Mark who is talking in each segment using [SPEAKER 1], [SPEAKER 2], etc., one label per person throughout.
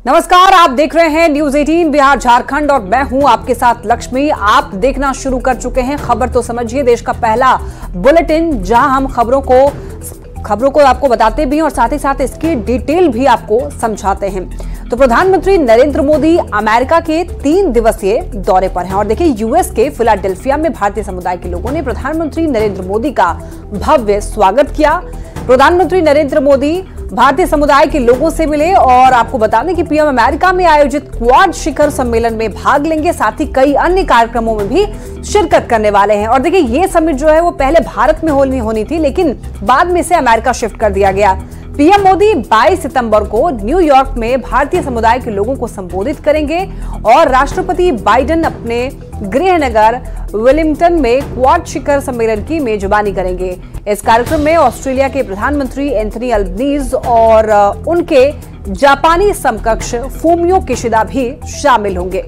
[SPEAKER 1] नमस्कार, आप देख रहे हैं न्यूज 18 बिहार झारखंड और मैं हूं आपके साथ लक्ष्मी। आप देखना शुरू कर चुके हैं खबर तो समझिए, देश का पहला बुलेटिन जहां हम खबरों को आपको बताते भी हैं और साथ ही साथ इसकी डिटेल भी आपको समझाते हैं। तो प्रधानमंत्री नरेंद्र मोदी अमेरिका के 3 दिवसीय दौरे पर हैं और देखिए यूएस के फिलाडेल्फिया में भारतीय समुदाय के लोगों ने प्रधानमंत्री नरेंद्र मोदी का भव्य स्वागत किया। प्रधानमंत्री नरेंद्र मोदी भारतीय समुदाय के लोगों से मिले और आपको बता दें कि पीएम अमेरिका में आयोजित क्वाड शिखर सम्मेलन में भाग लेंगे, साथ ही कई अन्य कार्यक्रमों में भी शिरकत करने वाले हैं। और देखिए ये समिट जो है वो पहले भारत में होनी थी, लेकिन बाद में इसे अमेरिका शिफ्ट कर दिया गया। पीएम मोदी 22 सितंबर को न्यूयॉर्क में भारतीय समुदाय के लोगों को संबोधित करेंगे और राष्ट्रपति बाइडेन अपने गृहनगर वेलिंगटन में क्वाड शिखर सम्मेलन की मेजबानी करेंगे। इस कार्यक्रम में ऑस्ट्रेलिया के प्रधानमंत्री एंथनी अल्बनीज और उनके जापानी समकक्ष फूमियो किशिदा भी शामिल होंगे।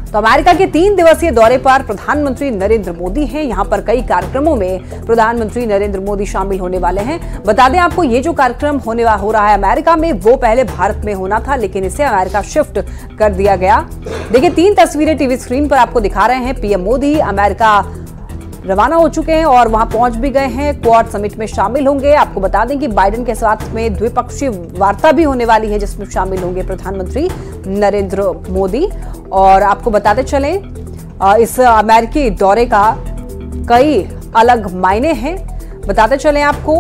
[SPEAKER 1] तो अमेरिका के 3 दिवसीय दौरे पर प्रधानमंत्री नरेंद्र मोदी हैं। यहां पर कई कार्यक्रमों में प्रधानमंत्री नरेंद्र मोदी शामिल होने वाले हैं। बता दें आपको, ये जो कार्यक्रम हो रहा है अमेरिका में, वो पहले भारत में होना था, लेकिन इसे अमेरिका शिफ्ट कर दिया गया। देखिए 3 तस्वीरें टीवी स्क्रीन पर आपको दिखा रहे हैं। पीएम मोदी अमेरिका रवाना हो चुके हैं और वहां पहुंच भी गए हैं, क्वाड समिट में शामिल होंगे। आपको बता दें कि बाइडेन के साथ में द्विपक्षीय वार्ता भी होने वाली है, जिसमें शामिल होंगे प्रधानमंत्री नरेंद्र मोदी। और आपको बताते चलें इस अमेरिकी दौरे का कई अलग मायने हैं। बताते चलें आपको,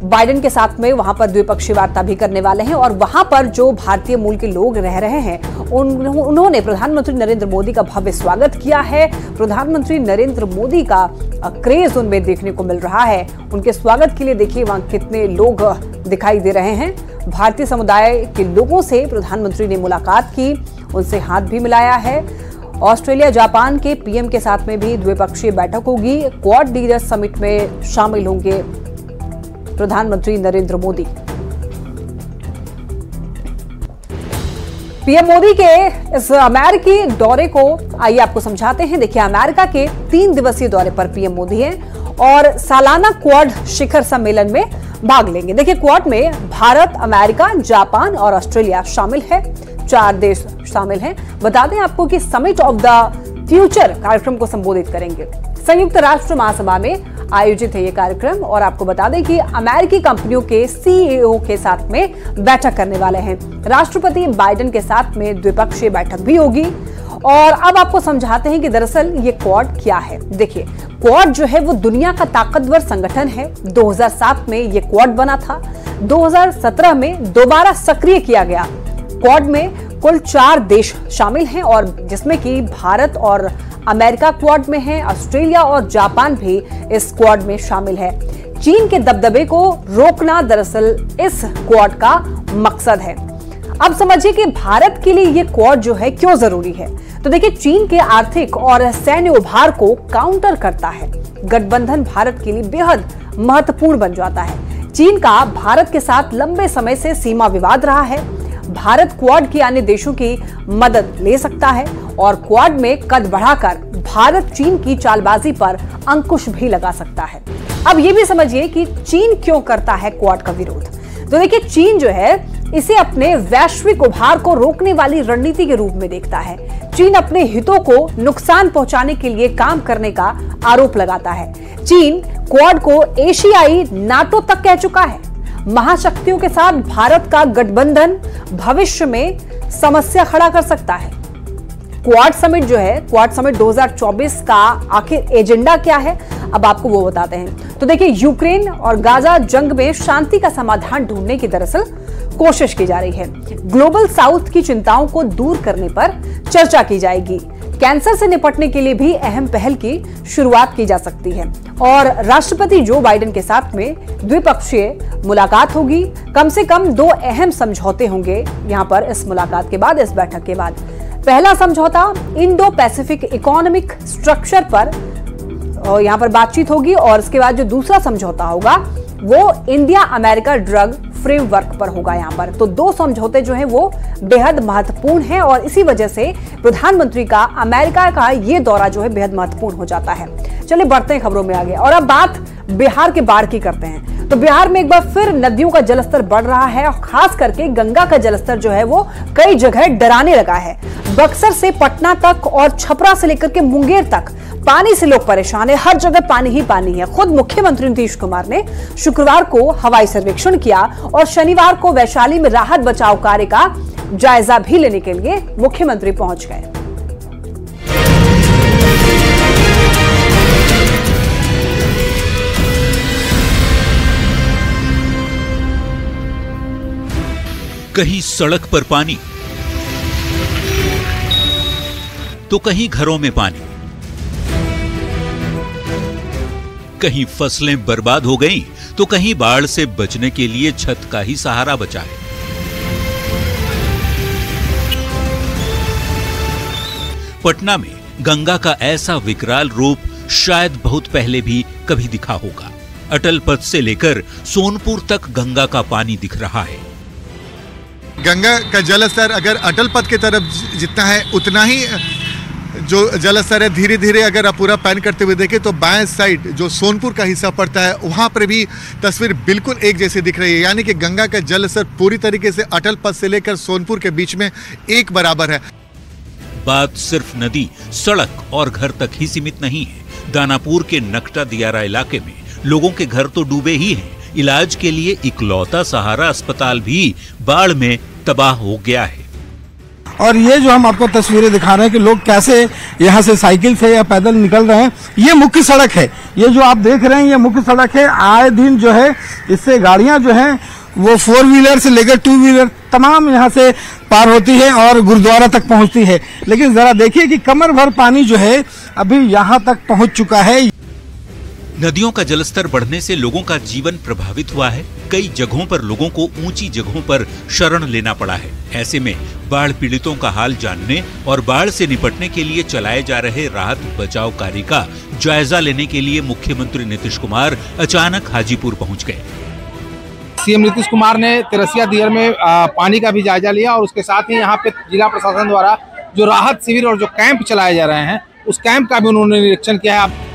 [SPEAKER 1] बाइडेन के साथ में वहां पर द्विपक्षीय वार्ता भी करने वाले हैं और वहां पर जो भारतीय मूल के लोग रह रहे हैं उन्होंने प्रधानमंत्री नरेंद्र मोदी का भव्य स्वागत किया है। प्रधानमंत्री नरेंद्र मोदी का क्रेज उनमें देखने को मिल रहा है। उनके स्वागत के लिए देखिए वहां कितने लोग दिखाई दे रहे हैं। भारतीय समुदाय के लोगों से प्रधानमंत्री ने मुलाकात की, उनसे हाथ भी मिलाया है। ऑस्ट्रेलिया जापान के पीएम के साथ में भी द्विपक्षीय बैठक होगी। क्वाड लीडर्स समिट में शामिल होंगे प्रधानमंत्री नरेंद्र मोदी। पीएम मोदी के इस अमेरिकी दौरे को आइए आपको समझाते हैं। देखिए अमेरिका के 3 दिवसीय दौरे पर पीएम मोदी हैं और सालाना क्वाड शिखर सम्मेलन में भाग लेंगे। देखिए क्वाड में भारत, अमेरिका, जापान और ऑस्ट्रेलिया शामिल है, 4 देश शामिल हैं। बता दें आपको कि समिट ऑफ द फ्यूचर कार्यक्रम को संबोधित करेंगे। संयुक्त राष्ट्र महासभा में आयोजित है ये कार्यक्रम और आपको बता दें कि अमेरिकी कंपनियों के सीईओ के साथ में बैठक करने वाले हैं। राष्ट्रपति बाइडेन के साथ में द्विपक्षीय बैठक भी होगी। और अब आपको समझाते हैं कि दरअसल ये क्वाड क्या है। देखिए क्वाड जो है वो दुनिया का ताकतवर संगठन है। 2007 में ये क्वाड बना था, 2017 में दोबारा सक्रिय किया गया। क्वाड में कुल 4 देश शामिल हैं और जिसमें कि भारत और अमेरिका क्वाड में है, ऑस्ट्रेलिया और जापान भी इस क्वाड में शामिल है। चीन के दबदबे को रोकना दरअसल इस क्वाड का मकसद है। अब समझिए कि भारत के लिए ये क्वाड जो है क्यों जरूरी है। तो देखिए चीन के आर्थिक और सैन्य उभार को काउंटर करता है। गठबंधन भारत के लिए बेहद महत्वपूर्ण बन जाता है। चीन का भारत के साथ लंबे समय से सीमा विवाद रहा है। भारत क्वाड के अन्य देशों की मदद ले सकता है और क्वाड में कद बढ़ाकर भारत चीन की चालबाजी पर अंकुश भी लगा सकता है। अब ये भी समझिए कि चीन क्यों करता है क्वाड का विरोध। तो देखिए चीन जो है इसे अपने वैश्विक उभार को रोकने वाली रणनीति के रूप में देखता है। चीन अपने हितों को नुकसान पहुंचाने के लिए काम करने का आरोप लगाता है। चीन क्वाड को एशियाई नाटो तक कह चुका है। महाशक्तियों के साथ भारत का गठबंधन भविष्य में समस्या खड़ा कर सकता है। क्वाड समिट जो है, क्वाड समिट 2024 का आखिर एजेंडा क्या है, अब आपको वो बताते हैं। तो देखिए यूक्रेन और गाजा जंग में शांति का समाधान ढूंढने की दरअसल कोशिश की जा रही है। ग्लोबल साउथ की चिंताओं को दूर करने पर चर्चा की जाएगी। कैंसर से निपटने के लिए भी अहम पहल की शुरुआत की जा सकती है और राष्ट्रपति जो बाइडेन के साथ में द्विपक्षीय मुलाकात होगी। कम से कम 2 अहम समझौते होंगे यहां पर इस मुलाकात के बाद, इस बैठक के बाद। पहला समझौता इंडो पैसिफिक इकोनॉमिक स्ट्रक्चर पर यहां पर बातचीत होगी और इसके बाद जो दूसरा समझौता होगा वो इंडिया अमेरिका ड्रग फ्रेमवर्क पर होगा। यहां पर तो 2 समझौते जो हैं वो बेहद महत्वपूर्ण हैं और इसी वजह से प्रधानमंत्री का अमेरिका का ये दौरा जो है बेहद महत्वपूर्ण हो जाता है। चलिए बढ़ते हैं खबरों में आगे और अब बात बिहार के बाढ़ की करते हैं। तो बिहार में एक बार फिर नदियों का जलस्तर बढ़ रहा है और खास करके गंगा का जलस्तर जो है वो कई जगह डराने लगा है। बक्सर से पटना तक और छपरा से लेकर के मुंगेर तक पानी से लोग परेशान है। हर जगह पानी ही पानी है। खुद मुख्यमंत्री नीतीश कुमार ने शुक्रवार को हवाई सर्वेक्षण किया और शनिवार को वैशाली में राहत बचाव कार्य का जायजा भी लेने के लिए मुख्यमंत्री पहुंच गए।
[SPEAKER 2] कहीं सड़क पर पानी तो कहीं घरों में पानी, कहीं फसलें बर्बाद हो गईं तो कहीं बाढ़ से बचने के लिए छत का ही सहारा बचा है। पटना में गंगा का ऐसा विकराल रूप शायद बहुत पहले भी कभी दिखा होगा। अटल पथ से लेकर सोनपुर तक गंगा का पानी दिख रहा है।
[SPEAKER 3] गंगा का जलस्तर अगर अटल पथ की तरफ जितना है उतना ही जो जलस्तर है धीरे धीरे अगर आप पूरा पैन करते हुए देखें तो बाएं साइड जो सोनपुर का हिस्सा पड़ता है वहां पर भी तस्वीर बिल्कुल एक जैसी दिख रही है। यानी कि गंगा का जलस्तर पूरी तरीके से अटल पथ से लेकर सोनपुर के बीच में एक बराबर है।
[SPEAKER 2] बात सिर्फ नदी, सड़क और घर तक ही सीमित नहीं है। दानापुर के नकटा दियारा इलाके में लोगों के घर तो डूबे ही हैं। इलाज के लिए इकलौता सहारा अस्पताल भी बाढ़ में तबाह हो गया है।
[SPEAKER 4] और ये जो हम आपको तस्वीरें दिखा रहे हैं कि लोग कैसे यहाँ से साइकिल से या पैदल निकल रहे हैं, ये मुख्य सड़क है। ये जो आप देख रहे हैं ये मुख्य सड़क है। आए दिन जो है इससे गाड़ियां जो हैं वो 4 व्हीलर से लेकर 2 व्हीलर तमाम यहाँ से पार होती है और गुरुद्वारा तक पहुँचती है। लेकिन जरा देखिए कि कमर भर पानी जो है अभी यहाँ तक पहुँच चुका है।
[SPEAKER 2] नदियों का जलस्तर बढ़ने से लोगों का जीवन प्रभावित हुआ है। कई जगहों पर लोगों को ऊंची जगहों पर शरण लेना पड़ा है। ऐसे में बाढ़ पीड़ितों का हाल जानने और बाढ़ से निपटने के लिए चलाए जा रहे राहत बचाव कार्य का जायजा लेने के लिए मुख्यमंत्री नीतीश कुमार अचानक हाजीपुर पहुंच गए।
[SPEAKER 5] सीएम नीतीश कुमार ने तेरसिया दियर में पानी का भी जायजा लिया और उसके साथ ही यहाँ पे जिला प्रशासन द्वारा जो राहत शिविर और जो कैंप चलाए जा रहे हैं उस कैंप का भी उन्होंने निरीक्षण किया है।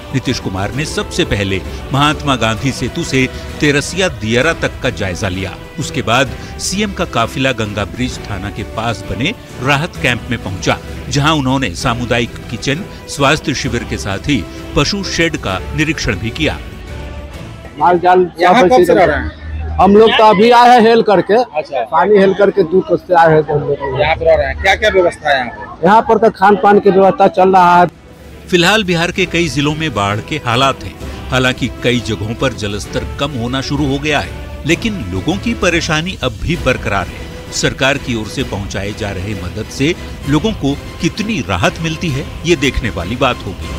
[SPEAKER 2] नीतीश कुमार ने सबसे पहले महात्मा गांधी सेतु से तेरसिया दियारा तक का जायजा लिया। उसके बाद सीएम का काफिला गंगा ब्रिज थाना के पास बने राहत कैंप में पहुंचा, जहां उन्होंने सामुदायिक किचन, स्वास्थ्य शिविर के साथ ही पशु शेड का निरीक्षण भी किया।
[SPEAKER 6] माल जाल यहाँ कब से रह रहे हैं? हम लोग तो अभी आए हैं हेल करके। अच्छा। पानी हेल करके दूर से आए हैं तो हम लोग
[SPEAKER 5] यहाँ पर रह रहे हैं। क्या क्या व्यवस्था है
[SPEAKER 6] यहाँ पर? तो खान पान की व्यवस्था चल रहा है।
[SPEAKER 2] फिलहाल बिहार के कई जिलों में बाढ़ के हालात हैं। हालांकि कई जगहों पर जलस्तर कम होना शुरू हो गया है, लेकिन लोगों की परेशानी अब भी बरकरार है। सरकार की ओर से पहुंचाए जा रहे मदद से लोगों को कितनी राहत मिलती है, ये देखने वाली बात होगी।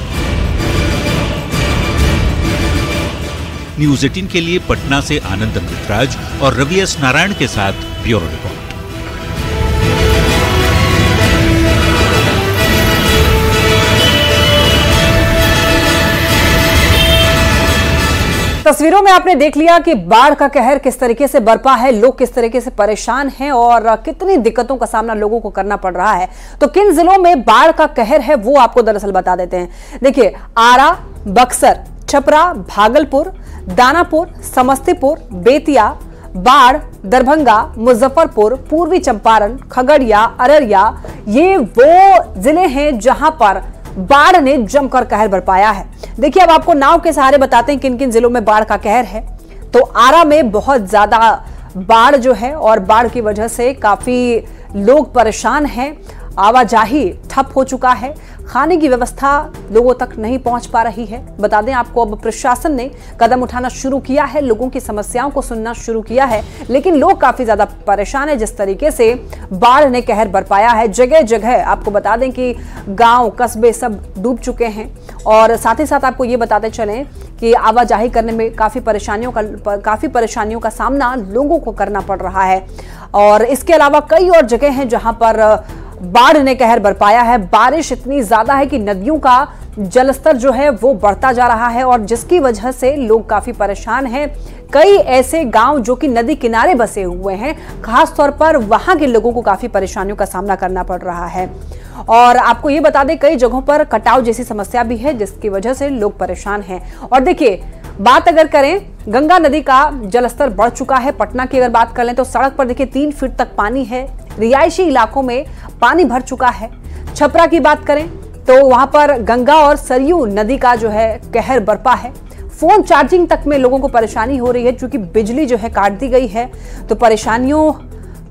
[SPEAKER 2] न्यूज़ 18 के लिए पटना से आनंद अमृतराज और रवि एस नारायण के साथ ब्यूरो रिपोर्ट।
[SPEAKER 1] तस्वीरों में आपने देख लिया कि बाढ़ का कहर किस तरीके से बरपा है, लोग किस तरीके से परेशान हैं और कितनी दिक्कतों का सामना लोगों को करना पड़ रहा है। तो किन जिलों में बाढ़ का कहर है वो आपको दरअसल बता देते हैं। देखिए, आरा, बक्सर, छपरा, भागलपुर, दानापुर, समस्तीपुर, बेतिया, बाढ़, दरभंगा, मुजफ्फरपुर, पूर्वी चंपारण, खगड़िया, अररिया, ये वो जिले हैं जहां पर बाढ़ ने जमकर कहर बरपाया है। देखिए, अब आपको नाव के सहारे बताते हैं किन किन जिलों में बाढ़ का कहर है। तो आरा में बहुत ज्यादा बाढ़ जो है और बाढ़ की वजह से काफी लोग परेशान हैं। आवाजाही ठप हो चुका है, खाने की व्यवस्था लोगों तक नहीं पहुंच पा रही है। बता दें आपको, अब प्रशासन ने कदम उठाना शुरू किया है, लोगों की समस्याओं को सुनना शुरू किया है, लेकिन लोग काफी ज्यादा परेशान है जिस तरीके से बाढ़ ने कहर बरपाया है। जगह जगह आपको बता दें कि गांव, कस्बे सब डूब चुके हैं और साथ ही साथ आपको ये बताते चलें कि आवाजाही करने में काफी परेशानियों का सामना लोगों को करना पड़ रहा है। और इसके अलावा कई और जगह हैं जहां पर बाढ़ ने कहर बरपाया है। बारिश इतनी ज्यादा है कि नदियों का जलस्तर जो है वो बढ़ता जा रहा है और जिसकी वजह से लोग काफी परेशान हैं। कई ऐसे गांव जो कि नदी किनारे बसे हुए हैं, खास तौर पर वहां के लोगों को काफी परेशानियों का सामना करना पड़ रहा है। और आपको ये बता दें कई जगहों पर कटाव जैसी समस्या भी है जिसकी वजह से लोग परेशान हैं। और देखिए बात अगर करें गंगा नदी का जलस्तर बढ़ चुका है। पटना की अगर बात कर लें तो सड़क पर देखिए 3 फीट तक पानी है। रिहायशी इलाकों में पानी भर चुका है। छपरा की बात करें तो वहां पर गंगा और सरयू नदी का जो है कहर बरपा है। फोन चार्जिंग तक में लोगों को परेशानी हो रही है क्योंकि बिजली जो है काट दी गई है, तो परेशानियों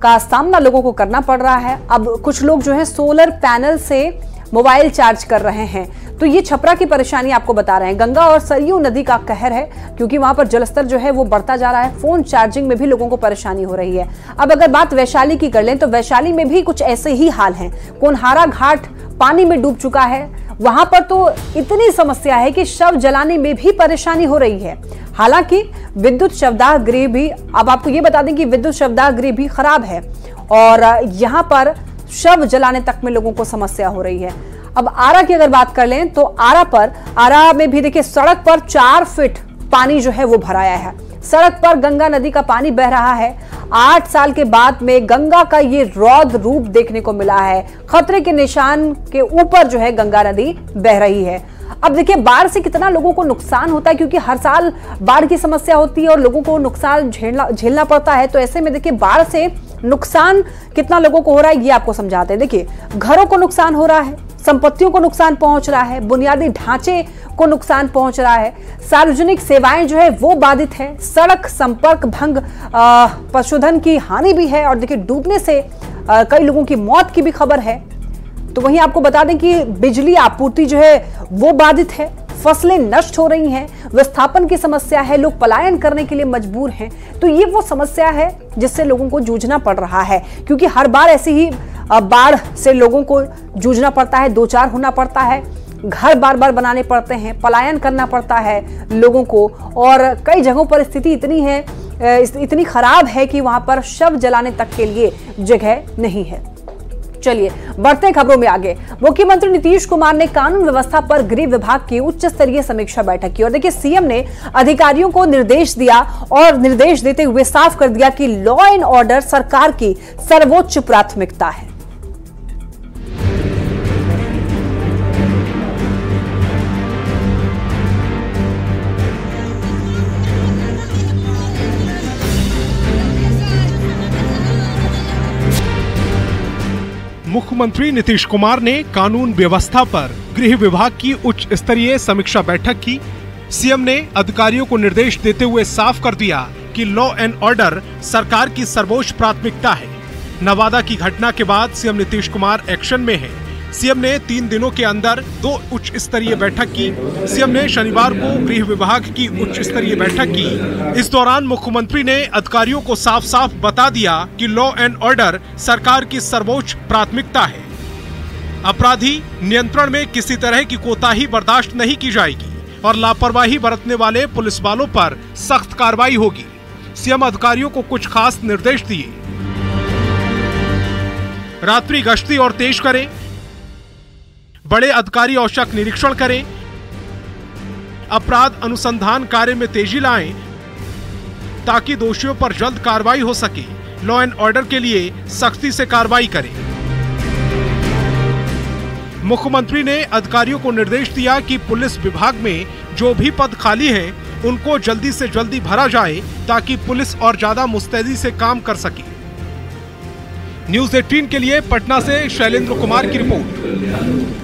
[SPEAKER 1] का सामना लोगों को करना पड़ रहा है। अब कुछ लोग जो है सोलर पैनल से मोबाइल चार्ज कर रहे हैं। तो ये छपरा की परेशानी आपको बता रहे हैं। गंगा और सरयू नदी का कहर है क्योंकि वहां पर जलस्तर जो है वो बढ़ता जा रहा है। फोन चार्जिंग में भी लोगों को परेशानी हो रही है। अब अगर बात वैशाली की कर लें तो वैशाली में भी कुछ ऐसे ही हाल हैं। कोनहारा घाट पानी में डूब चुका है। वहां पर तो इतनी समस्या है कि शव जलाने में भी परेशानी हो रही है। हालांकि विद्युत शवदाह गृह भी, अब आपको ये बता दें कि विद्युत शवदाह गृह भी खराब है और यहां पर शव जलाने तक में लोगों को समस्या हो रही है। अब आरा की अगर बात कर लें तो आरा में भी देखिए सड़क पर 4 फीट पानी जो है वो भराया है। सड़क पर गंगा नदी का पानी बह रहा है। 8 साल के बाद में गंगा का ये रौद्र रूप देखने को मिला है। खतरे के निशान के ऊपर जो है गंगा नदी बह रही है। अब देखिए बाढ़ से कितना लोगों को नुकसान होता है क्योंकि हर साल बाढ़ की समस्या होती है और लोगों को नुकसान झेलना पड़ता है। तो ऐसे में देखिए बाढ़ से नुकसान कितना लोगों को हो रहा है ये आपको समझाते हैं। देखिए घरों को नुकसान हो रहा है, संपत्तियों को नुकसान पहुंच रहा है, बुनियादी ढांचे को नुकसान पहुंच रहा है, सार्वजनिक सेवाएं जो है वो बाधित है, सड़क संपर्क भंग, पशुधन की हानि भी है और देखिए डूबने से कई लोगों की मौत की भी खबर है। तो वहीं आपको बता दें कि बिजली आपूर्ति जो है वो बाधित है, फसलें नष्ट हो रही हैं, विस्थापन की समस्या है, लोग पलायन करने के लिए मजबूर हैं। तो ये वो समस्या है जिससे लोगों को जूझना पड़ रहा है क्योंकि हर बार ऐसी ही बाढ़ से लोगों को जूझना पड़ता है, 2-4 होना पड़ता है, घर बार बार बनाने पड़ते हैं, पलायन करना पड़ता है लोगों को। और कई जगहों पर स्थिति इतनी खराब है कि वहां पर शव जलाने तक के लिए जगह नहीं है। चलिए बढ़ते खबरों में आगे। मुख्यमंत्री नीतीश कुमार ने कानून व्यवस्था पर गृह विभाग की उच्च स्तरीय समीक्षा बैठक की और देखिए सीएम ने अधिकारियों को निर्देश दिया और निर्देश देते हुए साफ कर दिया कि लॉ एंड ऑर्डर सरकार की सर्वोच्च प्राथमिकता है।
[SPEAKER 7] मुख्यमंत्री नीतीश कुमार ने कानून व्यवस्था पर गृह विभाग की उच्च स्तरीय समीक्षा बैठक की। सीएम ने अधिकारियों को निर्देश देते हुए साफ कर दिया कि लॉ एंड ऑर्डर सरकार की सर्वोच्च प्राथमिकता है। नवादा की घटना के बाद सीएम नीतीश कुमार एक्शन में है। सीएम ने 3 दिनों के अंदर 2 उच्च स्तरीय बैठक की। सीएम ने शनिवार को गृह विभाग की उच्च स्तरीय बैठक की। इस दौरान मुख्यमंत्री ने अधिकारियों को साफ साफ बता दिया कि लॉ एंड ऑर्डर सरकार की सर्वोच्च प्राथमिकता है। अपराधी नियंत्रण में किसी तरह की कोताही बर्दाश्त नहीं की जाएगी और लापरवाही बरतने वाले पुलिस वालों पर सख्त कार्रवाई होगी। सीएम अधिकारियों को कुछ खास निर्देश दिए। रात्रि गश्ती और तेज करें, बड़े अधिकारी औचक निरीक्षण करें, अपराध अनुसंधान कार्य में तेजी लाएं ताकि दोषियों पर जल्द कार्रवाई हो सके। लॉ एंड ऑर्डर के लिए सख्ती से कार्रवाई करें। मुख्यमंत्री ने अधिकारियों को निर्देश दिया कि पुलिस विभाग में जो भी पद खाली हैं, उनको जल्दी से जल्दी भरा जाए ताकि पुलिस और ज्यादा मुस्तैदी से काम कर सके। न्यूज़ 18 के लिए पटना से शैलेंद्र कुमार की रिपोर्ट।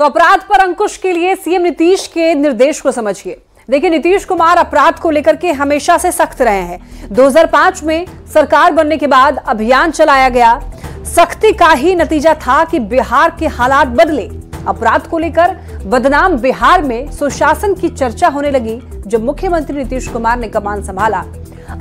[SPEAKER 1] तो अपराध पर अंकुश के लिए सीएम नीतीश के निर्देश को समझिए। देखिए नीतीश कुमार अपराध को लेकर के हमेशा से सख्त रहे हैं। 2005 में सरकार बनने के बाद अभियान चलाया गया। सख्ती का ही नतीजा था कि बिहार के हालात बदले। अपराध को लेकर बदनाम बिहार में सुशासन की चर्चा होने लगी जब मुख्यमंत्री नीतीश कुमार ने कमान संभाला।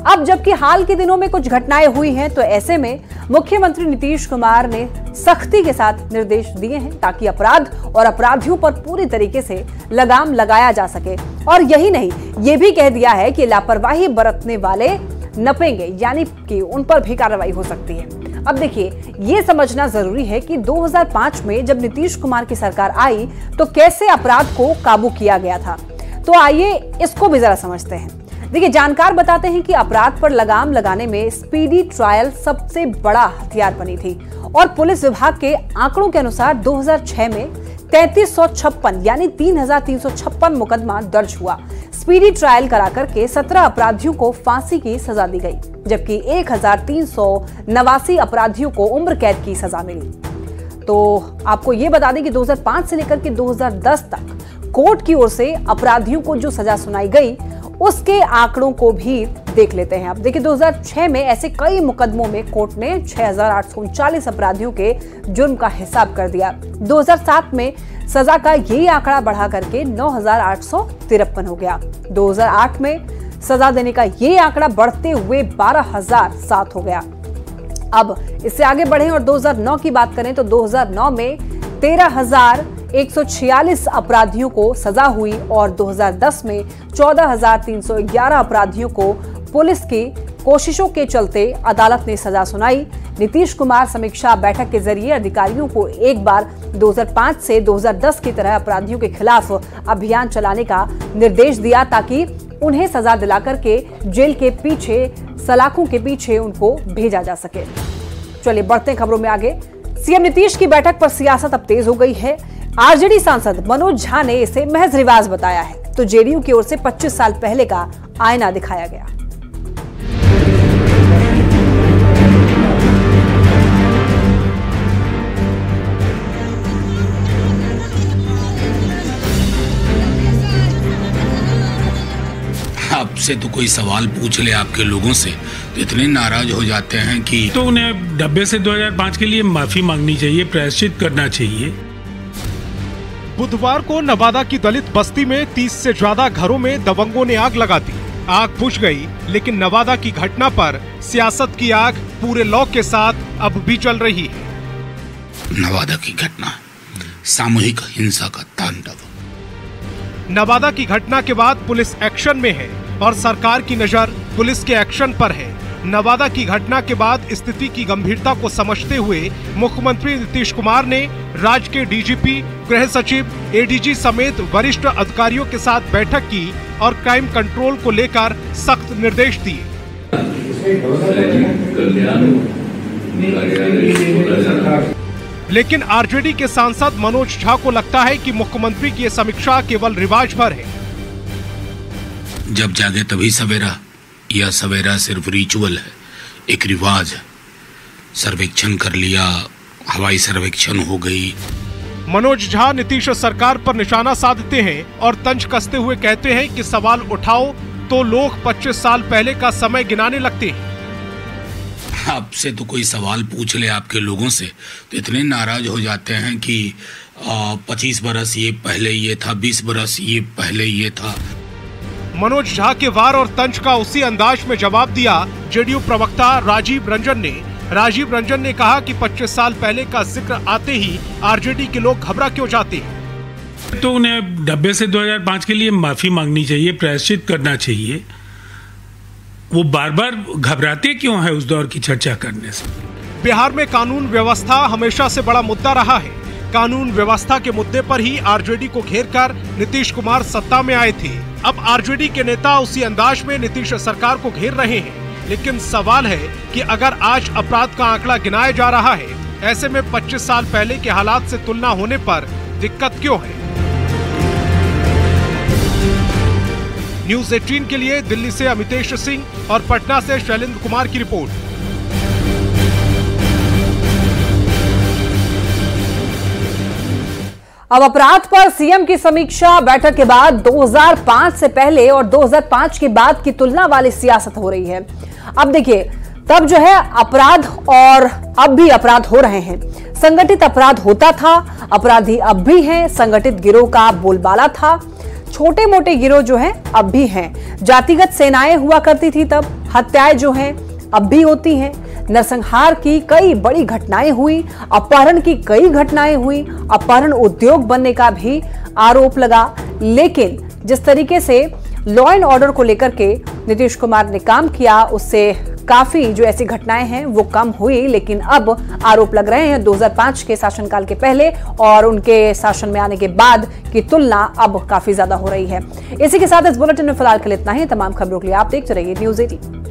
[SPEAKER 1] अब जबकि हाल के दिनों में कुछ घटनाएं हुई हैं तो ऐसे में मुख्यमंत्री नीतीश कुमार ने सख्ती के साथ निर्देश दिए हैं ताकि अपराध और अपराधियों पर पूरी तरीके से लगाम लगाया जा सके। और यही नहीं, ये भी कह दिया है कि लापरवाही बरतने वाले नपेंगे, यानी कि उन पर भी कार्रवाई हो सकती है। अब देखिए, ये समझना जरूरी है कि 2005 में जब नीतीश कुमार की सरकार आई तो कैसे अपराध को काबू किया गया था। तो आइए इसको भी जरा समझते हैं। देखिए, जानकार बताते हैं कि अपराध पर लगाम लगाने में स्पीडी ट्रायल सबसे बड़ा हथियार बनी थी और पुलिस विभाग के आंकड़ों के अनुसार 2006 में 3356 यानी 3356 मुकदमा दर्ज हुआ। स्पीडी ट्रायल कराकर के 17 अपराधियों को फांसी की सजा दी गई, जबकि 1389 अपराधियों को उम्र कैद की सजा मिली। तो आपको ये बता दें कि 2005 से लेकर के 2010 तक कोर्ट की ओर से अपराधियों को जो सजा सुनाई गई उसके आंकड़ों को भी देख लेते हैं। अब देखिए, 2006 में ऐसे कई मुकदमों में कोर्ट ने 6839 अपराधियों के जुर्म का हिसाब कर दिया। 2007 में सजा का यही आंकड़ा बढ़ा करके 9853 हो गया। 2008 में सजा देने का ये आंकड़ा बढ़ते हुए 12007 हो गया। अब इससे आगे बढ़े और 2009 की बात करें तो 2009 में 13,146 अपराधियों को सजा हुई और 2010 में 14,311 अपराधियों को पुलिस की कोशिशों के चलते अदालत ने सजा सुनाई। नीतीश कुमार समीक्षा बैठक के जरिए अधिकारियों को एक बार 2005 से 2010 की तरह अपराधियों के खिलाफ अभियान चलाने का निर्देश दिया ताकि उन्हें सजा दिला करके जेल के पीछे, सलाखों के पीछे उनको भेजा जा सके। चलिए बढ़ते हैं खबरों में आगे। सीएम नीतीश की बैठक पर सियासत अब तेज हो गई है। आरजेडी सांसद मनोज झा ने इसे महज रिवाज बताया है, तो जेडीयू की ओर से 25 साल पहले का आईना दिखाया गया।
[SPEAKER 8] आपसे तो कोई सवाल पूछ ले आपके लोगों से तो इतने नाराज हो जाते हैं कि
[SPEAKER 9] तो उन्हें डब्बे से 2005 के लिए माफी मांगनी चाहिए, प्रायश्चित करना चाहिए।
[SPEAKER 7] बुधवार को नवादा की दलित बस्ती में 30 से ज्यादा घरों में दबंगों ने आग लगा दी। आग बुझ गई, लेकिन नवादा की घटना पर सियासत की आग पूरे लौ के साथ अब भी चल रही है।
[SPEAKER 8] नवादा की घटना सामूहिक हिंसा का तांडव।
[SPEAKER 7] नवादा की घटना के बाद पुलिस एक्शन में है और सरकार की नजर पुलिस के एक्शन पर है। नवादा की घटना के बाद स्थिति की गंभीरता को समझते हुए मुख्यमंत्री नीतीश कुमार ने राज्य के डीजीपी, गृह सचिव, एडीजी समेत वरिष्ठ अधिकारियों के साथ बैठक की और क्राइम कंट्रोल को लेकर सख्त निर्देश दिए। लेकिन आरजेडी के सांसद मनोज झा को लगता है कि मुख्यमंत्री की ये समीक्षा केवल रिवाज भर है।
[SPEAKER 8] जब जागे तभी सवेरा, यह सवेरा सिर्फ रिचुअल है, एक रिवाज है। सर्वेक्षण कर लिया, हवाई सर्वेक्षण हो गई।
[SPEAKER 7] मनोज झा नीतीश सरकार पर निशाना साधते हैं और तंज कसते हुए कहते हैं कि सवाल उठाओ तो लोग 25 साल पहले का समय गिनाने लगते हैं।
[SPEAKER 8] आपसे तो कोई सवाल पूछ ले आपके लोगों से तो इतने नाराज हो जाते हैं कि 25 बरस ये पहले ये था, 20 बरस ये पहले ये था।
[SPEAKER 7] मनोज झा के वार और तंज का उसी अंदाज में जवाब दिया जेडीयू प्रवक्ता राजीव रंजन ने। राजीव रंजन ने कहा कि 25 साल पहले का जिक्र आते ही आरजेडी के लोग घबरा क्यों जाते हैं।
[SPEAKER 9] तो उन्हें डब्बे से 2005 के लिए माफी मांगनी चाहिए, प्रायश्चित करना चाहिए। वो बार बार घबराते क्यों है उस दौर की चर्चा करने से।
[SPEAKER 7] बिहार में कानून व्यवस्था हमेशा से बड़ा मुद्दा रहा है। कानून व्यवस्था के मुद्दे पर ही आरजेडी को घेरकर नीतीश कुमार सत्ता में आए थे। अब आरजेडी के नेता उसी अंदाज में नीतीश सरकार को घेर रहे हैं। लेकिन सवाल है कि अगर आज अपराध का आंकड़ा गिनाया जा रहा है, ऐसे में 25 साल पहले के हालात से तुलना होने पर दिक्कत क्यों है। न्यूज़ 18 के लिए दिल्ली से अमितेश सिंह और पटना से शैलेंद्र कुमार की रिपोर्ट।
[SPEAKER 1] अब अपराध पर सीएम की समीक्षा बैठक के बाद 2005 से पहले और 2005 के बाद की तुलना वाली सियासत हो रही है। अब देखिए, तब जो है अपराध और अब भी अपराध हो रहे हैं। संगठित अपराध होता था, अपराधी अब भी हैं, संगठित गिरोह का बोलबाला था, छोटे मोटे गिरोह जो हैं अब भी हैं। जातिगत सेनाएं हुआ करती थी तब, हत्याएं जो हैं अब भी होती हैं। नरसंहार की कई बड़ी घटनाएं हुई, अपहरण की कई घटनाएं हुई, अपहरण उद्योग बनने का भी आरोप लगा। लेकिन जिस तरीके से लॉ एंड ऑर्डर को लेकर के नीतीश कुमार ने काम किया, उससे काफी जो ऐसी घटनाएं हैं वो कम हुई, लेकिन अब आरोप लग रहे हैं 2005 के शासनकाल के पहले और उनके शासन में आने के बाद की तुलना अब काफी ज्यादा हो रही है। इसी के साथ इस बुलेटिन में फिलहाल के लिए इतना ही। तमाम खबरों के लिए आप देखते रहिए न्यूज़ 18।